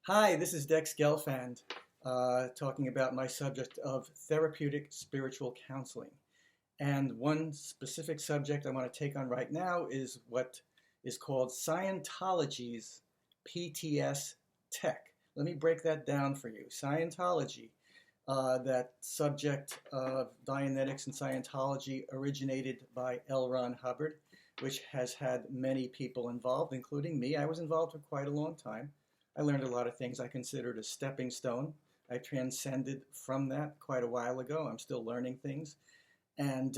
Hi, this is Dex Gelfand, talking about my subject of therapeutic spiritual counseling. And one specific subject I want to take on right now is what is called Scientology's PTS tech. Let me break that down for you. Scientology, that subject of Dianetics and Scientology, originated by L. Ron Hubbard, which has had many people involved, including me. I was involved for quite a long time. I learned a lot of things I considered a stepping stone. I transcended from that quite a while ago. I'm still learning things and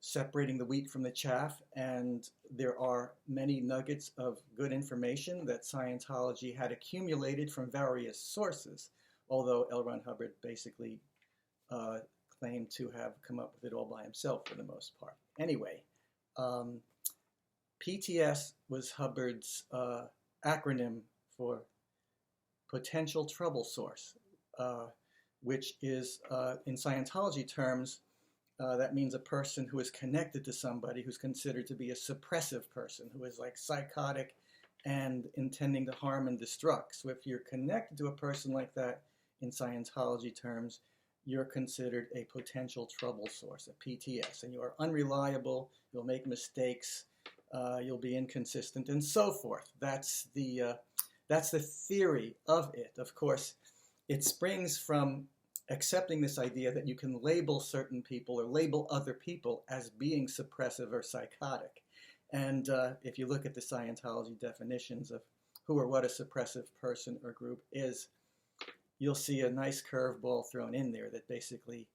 separating the wheat from the chaff. And there are many nuggets of good information that Scientology had accumulated from various sources, although L. Ron Hubbard basically claimed to have come up with it all by himself for the most part. Anyway, PTS was Hubbard's acronym for potential trouble source, which is, in Scientology terms, that means a person who is connected to somebody who's considered to be a suppressive person, who is like psychotic and intending to harm and destruct. So if you're connected to a person like that in Scientology terms, you're considered a potential trouble source, a PTS, and you are unreliable, you'll make mistakes, you'll be inconsistent, and so forth. That's the theory of it. Of course, it springs from accepting this idea that you can label certain people or label other people as being suppressive or psychotic. And if you look at the Scientology definitions of who or what a suppressive person or group is, you'll see a nice curveball thrown in there that basically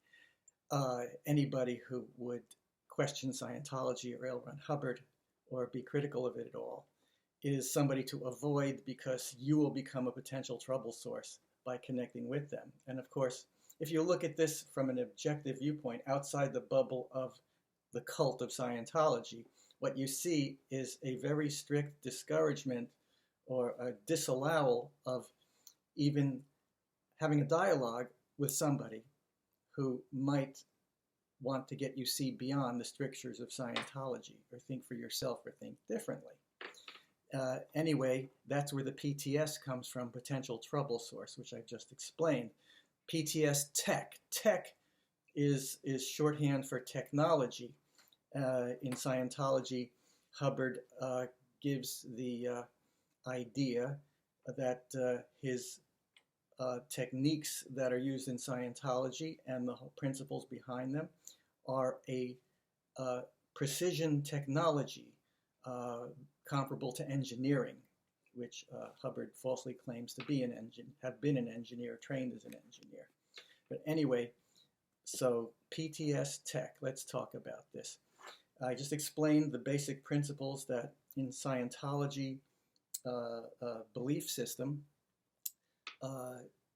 anybody who would question Scientology or L. Ron Hubbard or be critical of it at all is somebody to avoid, because you will become a potential trouble source by connecting with them. And of course, if you look at this from an objective viewpoint outside the bubble of the cult of Scientology, what you see is a very strict discouragement or a disallowal of even having a dialogue with somebody who might want to get you see beyond the strictures of Scientology or think for yourself or think differently. Anyway, that's where the PTS comes from, potential trouble source, which I've just explained. PTS tech. Tech is shorthand for technology. In Scientology, Hubbard gives the idea that his techniques that are used in Scientology and the whole principles behind them are a precision technology comparable to engineering, which Hubbard falsely claims to be have been an engineer, trained as an engineer. But anyway, so PTS tech, let's talk about this. I just explained the basic principles that in Scientology belief system,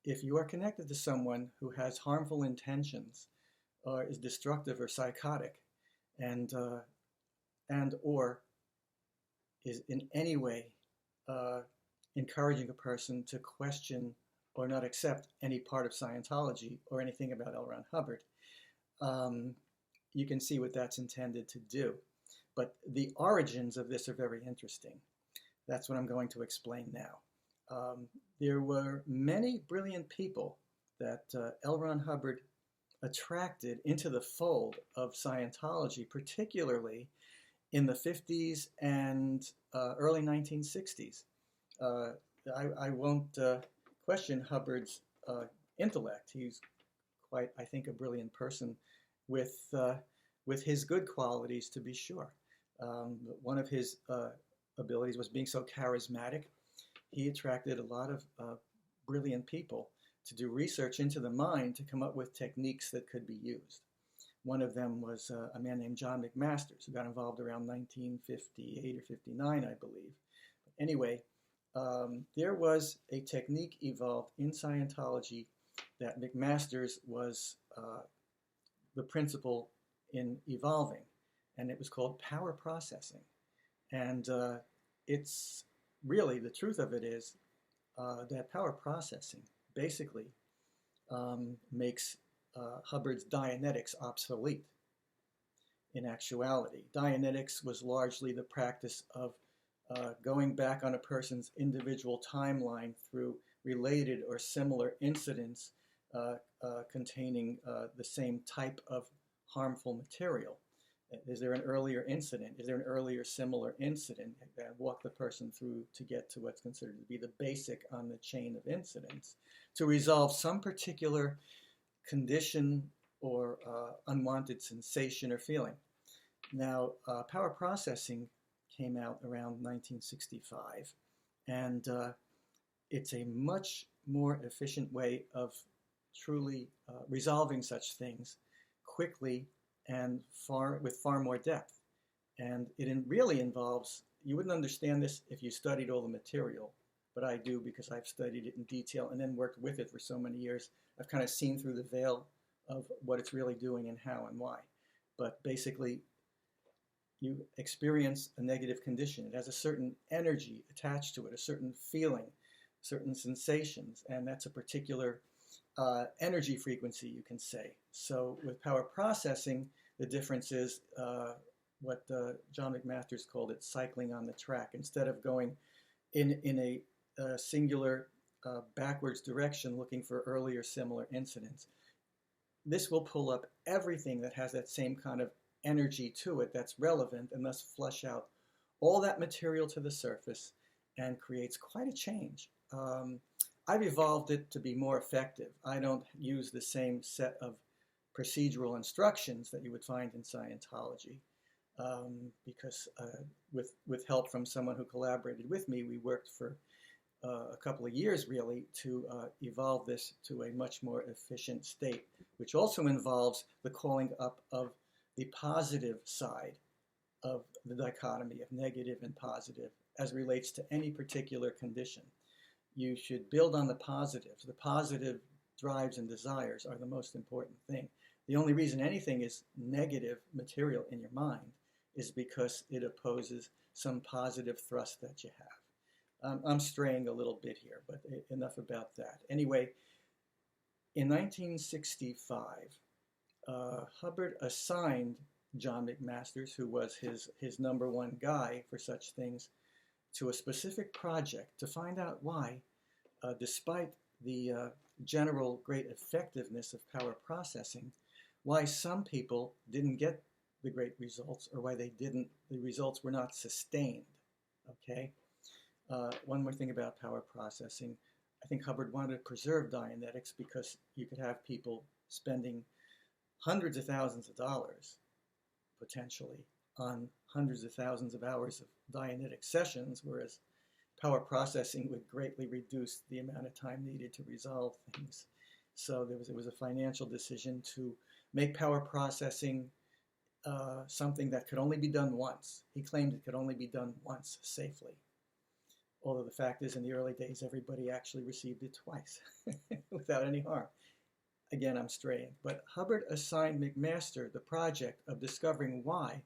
if you are connected to someone who has harmful intentions or is destructive or psychotic and or is in any way encouraging a person to question or not accept any part of Scientology or anything about L. Ron Hubbard, you can see what that's intended to do. But the origins of this are very interesting. That's what I'm going to explain now. There were many brilliant people that L. Ron Hubbard attracted into the fold of Scientology, particularly in the 50s and early 1960s. I won't question Hubbard's intellect. He's quite, I think, a brilliant person with his good qualities, to be sure. One of his abilities was being so charismatic. He attracted a lot of brilliant people to do research into the mind to come up with techniques that could be used. One of them was a man named John McMasters, who got involved around 1958 or 59, I believe. But anyway, there was a technique evolved in Scientology that McMasters was the principal in evolving, and it was called power processing. And it's really, the truth of it is that power processing basically makes Hubbard's Dianetics obsolete. In actuality, Dianetics was largely the practice of going back on a person's individual timeline through related or similar incidents containing the same type of harmful material. Is there an earlier incident? Is there an earlier similar incident that walk the person through to get to what's considered to be the basic on the chain of incidents to resolve some particular condition or unwanted sensation or feeling? Now, power processing came out around 1965, and it's a much more efficient way of truly resolving such things quickly and with far more depth. And it really involves, you wouldn't understand this if you studied all the material, but I do because I've studied it in detail and then worked with it for so many years. I've kind of seen through the veil of what it's really doing and how and why. But basically, you experience a negative condition. It has a certain energy attached to it, a certain feeling, certain sensations, and that's a particular energy frequency, you can say. So with power processing, the difference is what John McMasters called it, cycling on the track. Instead of going in a singular backwards direction looking for earlier similar incidents, this will pull up everything that has that same kind of energy to it that's relevant, and thus flush out all that material to the surface and creates quite a change. I've evolved it to be more effective. I don't use the same set of procedural instructions that you would find in Scientology because with help from someone who collaborated with me, we worked for a couple of years really to evolve this to a much more efficient state, which also involves the calling up of the positive side of the dichotomy of negative and positive as relates to any particular condition. You should build on the positives. The positive drives and desires are the most important thing. The only reason anything is negative material in your mind is because it opposes some positive thrust that you have. I'm straying a little bit here, but enough about that. Anyway, in 1965, Hubbard assigned John McMasters, who was his number one guy for such things, to a specific project to find out why, despite the general great effectiveness of power processing, why some people didn't get the great results, or why the results were not sustained. Okay. One more thing about power processing. I think Hubbard wanted to preserve Dianetics because you could have people spending hundreds of thousands of dollars, potentially, on hundreds of thousands of hours of Dianetic sessions, whereas power processing would greatly reduce the amount of time needed to resolve things. So it was a financial decision to make power processing something that could only be done once. He claimed it could only be done once safely. Although the fact is, in the early days, everybody actually received it twice without any harm. Again, I'm straying. But Hubbard assigned McMaster the project of discovering why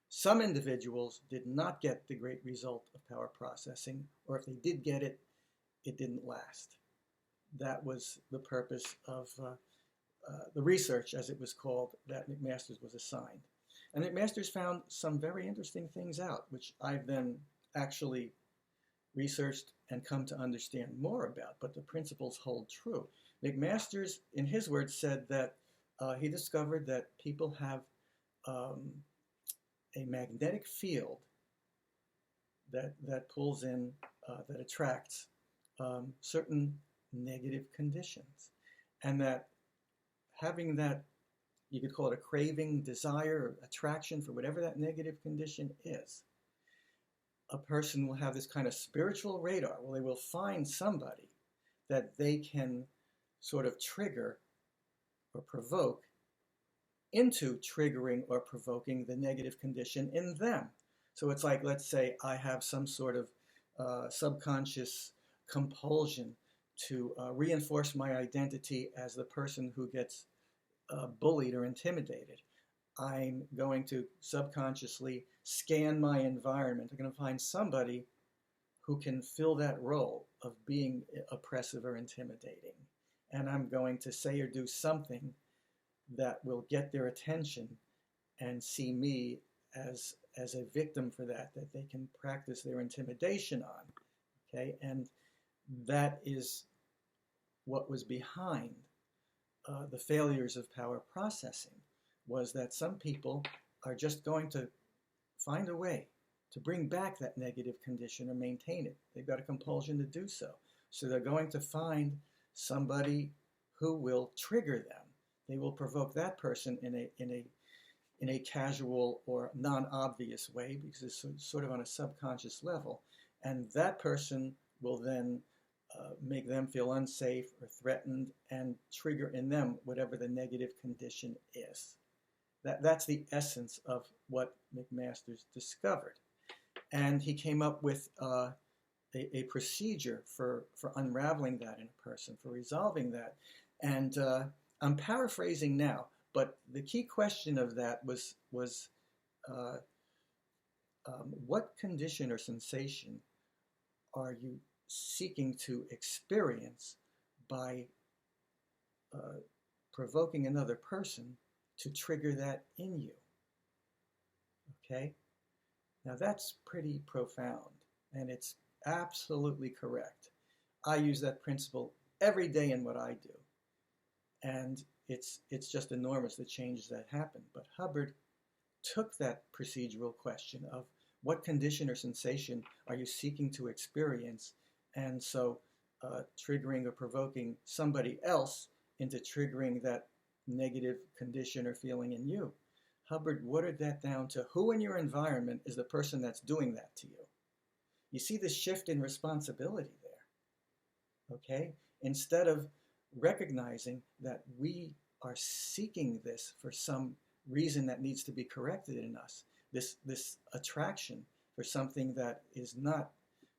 some individuals did not get the great result of power processing, or if they did get it, it didn't last. That was the purpose of the research, as it was called, that McMasters was assigned. And McMasters found some very interesting things out, which I've then actually researched and come to understand more about, but the principles hold true. McMasters, in his words, said that he discovered that people have a magnetic field that pulls in, that attracts certain negative conditions, and that having that, you could call it a craving, desire, or attraction for whatever that negative condition is, a person will have this kind of spiritual radar where they will find somebody that they can sort of trigger or provoke into triggering or provoking the negative condition in them. So it's like, let's say I have some sort of subconscious compulsion to reinforce my identity as the person who gets bullied or intimidated. I'm going to subconsciously scan my environment. I'm going to find somebody who can fill that role of being oppressive or intimidating. And I'm going to say or do something that will get their attention and see me as as a victim for that they can practice their intimidation on. Okay, and that is what was behind the failures of power processing, was that some people are just going to find a way to bring back that negative condition or maintain it. They've got a compulsion to do so. So they're going to find somebody who will trigger them. They will provoke that person in a casual or non-obvious way, because it's sort of on a subconscious level. And that person will then make them feel unsafe or threatened and trigger in them whatever the negative condition is. That's the essence of what McMasters discovered. And he came up with a procedure for unraveling that in a person, for resolving that. And I'm paraphrasing now, but the key question of that was what condition or sensation are you seeking to experience by provoking another person to trigger that in you? Okay? Now that's pretty profound, and it's absolutely correct. I use that principle every day in what I do, and it's just enormous, the changes that happen. But Hubbard took that procedural question of what condition or sensation are you seeking to experience, and so triggering or provoking somebody else into triggering that negative condition or feeling in you. Hubbard watered that down to who in your environment is the person that's doing that to you. You see the shift in responsibility there, okay? Instead of recognizing that we are seeking this for some reason that needs to be corrected in us, this attraction for something that is not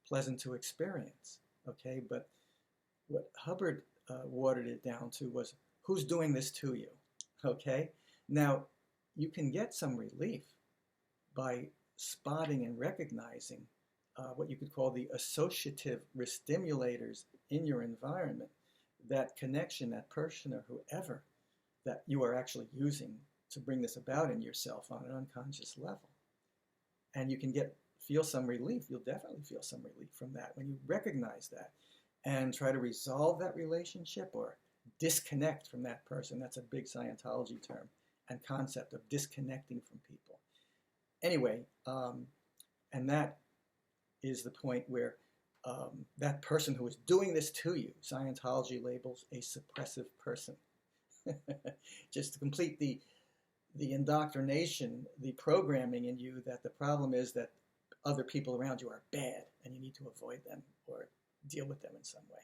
pleasant to experience, okay? But what Hubbard watered it down to was who's doing this to you, okay? Now, you can get some relief by spotting and recognizing what you could call the associative restimulators in your environment, that connection, that person or whoever that you are actually using to bring this about in yourself on an unconscious level. And you can feel some relief. You'll definitely feel some relief from that when you recognize that and try to resolve that relationship or disconnect from that person. That's a big Scientology term and concept of disconnecting from people. Anyway, and that is the point where that person who is doing this to you, Scientology labels a suppressive person. Just to complete the indoctrination, the programming in you that the problem is that other people around you are bad and you need to avoid them or deal with them in some way.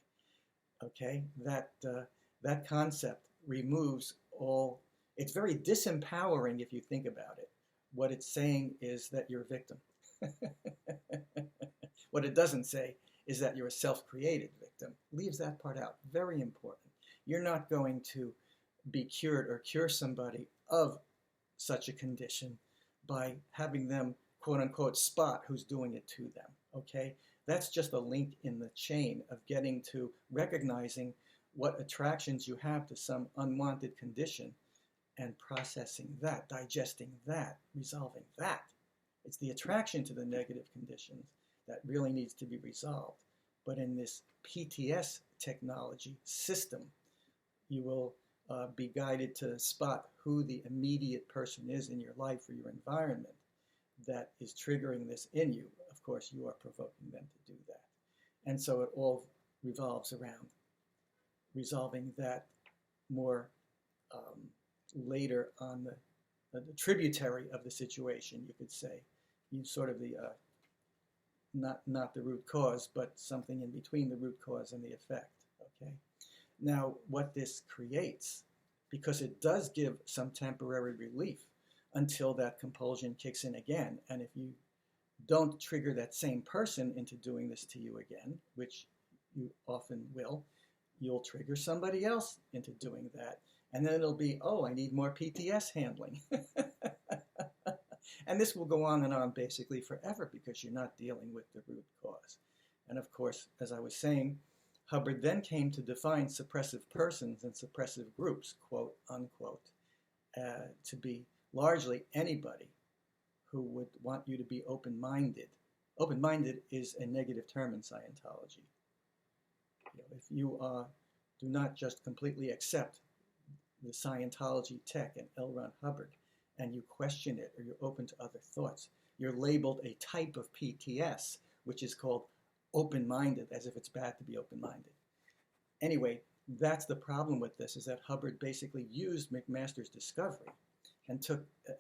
Okay, that concept removes all. It's very disempowering if you think about it. What it's saying is that you're a victim. What it doesn't say is that you're a self-created victim. Leaves that part out. Very important. You're not going to be cured or cure somebody of such a condition by having them, quote unquote, spot who's doing it to them. Okay? That's just a link in the chain of getting to recognizing what attractions you have to some unwanted condition and processing that, digesting that, resolving that. It's the attraction to the negative conditions that really needs to be resolved. But in this PTS technology system, you will be guided to spot who the immediate person is in your life or your environment that is triggering this in you. Of course, you are provoking them to do that. And so it all revolves around resolving that more later on the tributary of the situation, you could say. You sort of the, not the root cause, but something in between the root cause and the effect, okay? Now, what this creates, because it does give some temporary relief until that compulsion kicks in again, and if you don't trigger that same person into doing this to you again, which you often will, you'll trigger somebody else into doing that. And then it'll be, oh, I need more PTS handling. And this will go on basically forever because you're not dealing with the root cause. And of course, as I was saying, Hubbard then came to define suppressive persons and suppressive groups, quote unquote, to be largely anybody who would want you to be open-minded. Open-minded is a negative term in Scientology. If you do not just completely accept the Scientology tech and L. Ron Hubbard, and you question it or you're open to other thoughts, you're labeled a type of PTS, which is called open-minded, as if it's bad to be open-minded. Anyway, that's the problem with this, is that Hubbard basically used McMasters' discovery and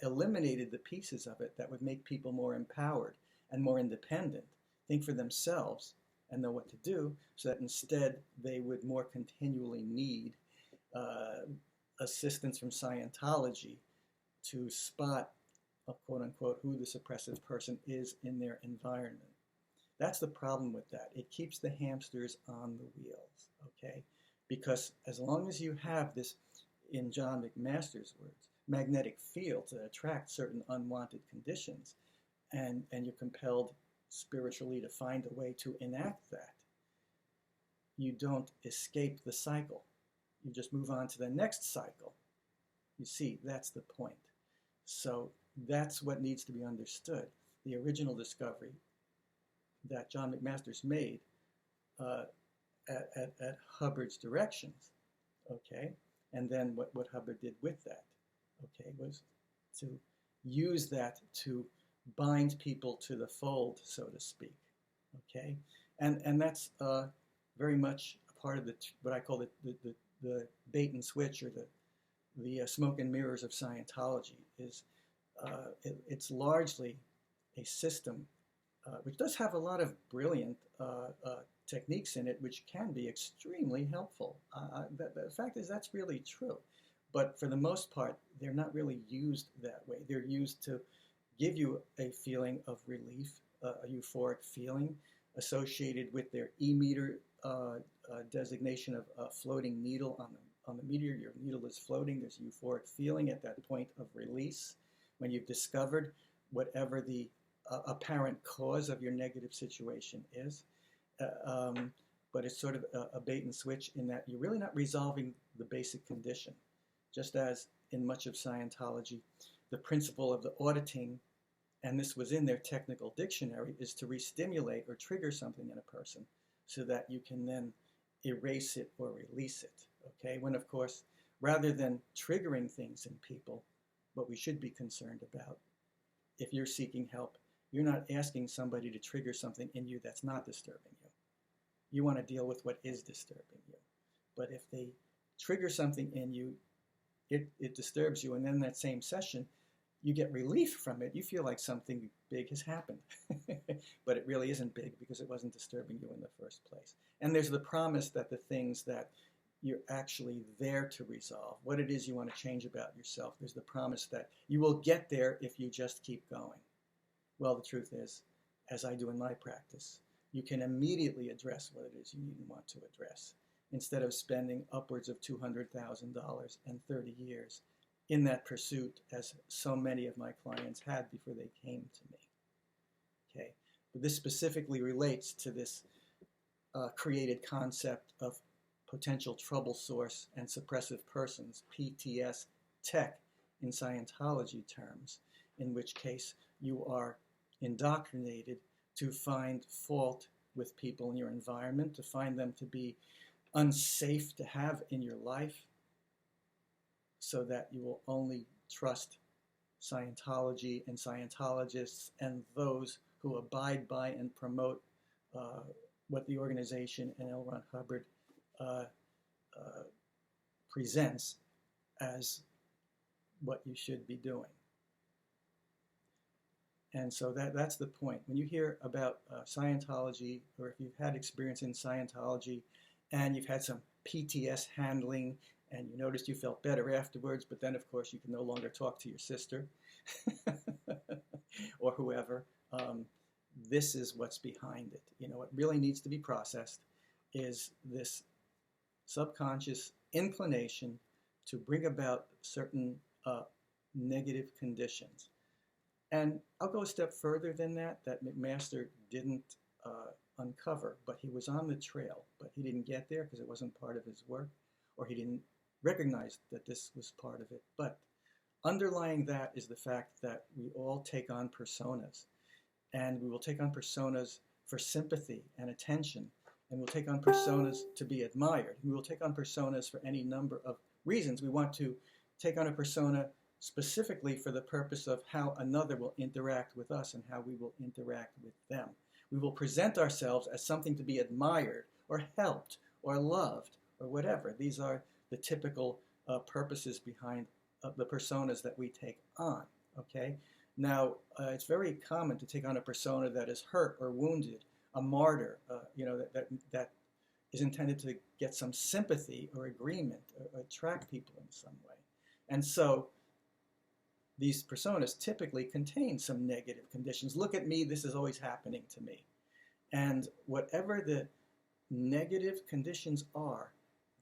eliminated the pieces of it that would make people more empowered and more independent, think for themselves and know what to do, so that instead they would more continually need assistance from Scientology to spot, quote unquote, who the suppressive person is in their environment. That's the problem with that. It keeps the hamsters on the wheels, okay? Because as long as you have this, in John McMasters' words, magnetic field to attract certain unwanted conditions, and you're compelled spiritually to find a way to enact that, you don't escape the cycle. You just move on to the next cycle. You see, that's the point. So that's what needs to be understood. The original discovery that John McMasters made at Hubbard's directions, okay, and then what Hubbard did with that, okay, was to use that to bind people to the fold, so to speak, okay, and that's very much a part of what I call the bait and switch, or the smoke and mirrors of Scientology. Is it's largely a system which does have a lot of brilliant techniques in it, which can be extremely helpful. The fact is, that's really true. But for the most part, they're not really used that way. They're used to give you a feeling of relief, a euphoric feeling associated with their E-meter designation of a floating needle on the meter. Your needle is floating. There's a euphoric feeling at that point of release when you've discovered whatever the apparent cause of your negative situation is. But it's sort of a bait and switch in that you're really not resolving the basic condition. Just as in much of Scientology, the principle of the auditing, and this was in their technical dictionary, is to re-stimulate or trigger something in a person so that you can then erase it or release it, okay? When, of course, rather than triggering things in people, what we should be concerned about, if you're seeking help, you're not asking somebody to trigger something in you that's not disturbing you. You want to deal with what is disturbing you. But if they trigger something in you, it disturbs you, and then in that same session, you get relief from it. You feel like something big has happened. But it really isn't big because it wasn't disturbing you in the first place. And there's the promise that the things that you're actually there to resolve, what it is you want to change about yourself, there's the promise that you will get there if you just keep going. Well, the truth is, as I do in my practice, you can immediately address what it is you need and want to address, instead of spending upwards of $200,000 and 30 years in that pursuit, as so many of my clients had before they came to me. Okay, but this specifically relates to this created concept of potential trouble source and suppressive persons, PTS tech in Scientology terms, in which case you are indoctrinated to find fault with people in your environment, to find them to be unsafe to have in your life, so that you will only trust Scientology and Scientologists and those who abide by and promote what the organization and L. Ron Hubbard presents as what you should be doing. And so that's the point. When you hear about Scientology, or if you've had experience in Scientology and you've had some PTS handling and you noticed you felt better afterwards, but then of course you can no longer talk to your sister or whoever, this is what's behind it. You know, what really needs to be processed is this subconscious inclination to bring about certain negative conditions. And I'll go a step further than that McMaster didn't uncover, but he was on the trail, but he didn't get there because it wasn't part of his work, or he didn't recognize that this was part of it. But Underlying that is the fact that we all take on personas, and we will take on personas for sympathy and attention, and we'll take on personas to be admired. We will take on personas for any number of reasons. We want to take on a persona specifically for the purpose of how another will interact with us and how we will interact with them. We will present ourselves as something to be admired or helped or loved or whatever. These are the typical purposes behind the personas that we take on, okay? Now, it's very common to take on a persona that is hurt or wounded, a martyr, that is intended to get some sympathy or agreement, or attract people in some way. And so these personas typically contain some negative conditions. Look at me, this is always happening to me. And whatever the negative conditions are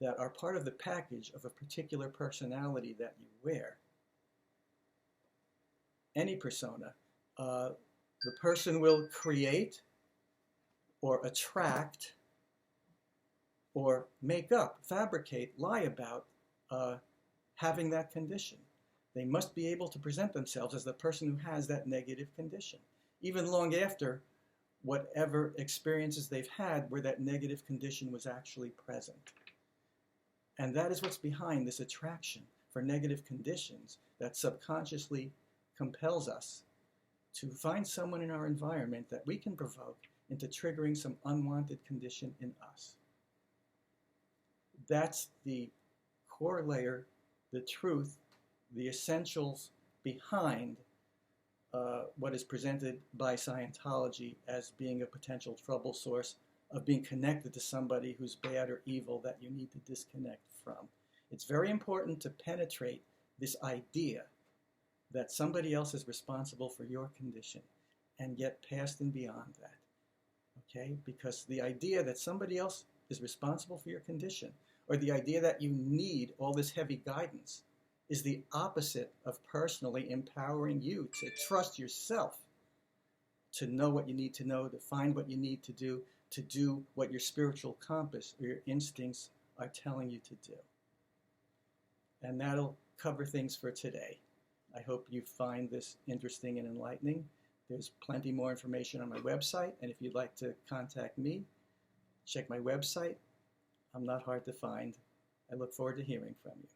that are part of the package of a particular personality that you wear, any persona, the person will create or attract or make up, fabricate, lie about having that condition. They must be able to present themselves as the person who has that negative condition, even long after whatever experiences they've had where that negative condition was actually present. And that is what's behind this attraction for negative conditions that subconsciously compels us to find someone in our environment that we can provoke into triggering some unwanted condition in us. That's the core layer, the truth, the essentials behind what is presented by Scientology as being a potential trouble source, of being connected to somebody who's bad or evil that you need to disconnect from. It's very important to penetrate this idea that somebody else is responsible for your condition and get past and beyond that, okay? Because the idea that somebody else is responsible for your condition, or the idea that you need all this heavy guidance, is the opposite of personally empowering you to trust yourself, to know what you need to know, to find what you need to do what your spiritual compass or your instincts are telling you to do. And that'll cover things for today. I hope you find this interesting and enlightening. There's plenty more information on my website, and if you'd like to contact me, check my website. I'm not hard to find. I look forward to hearing from you.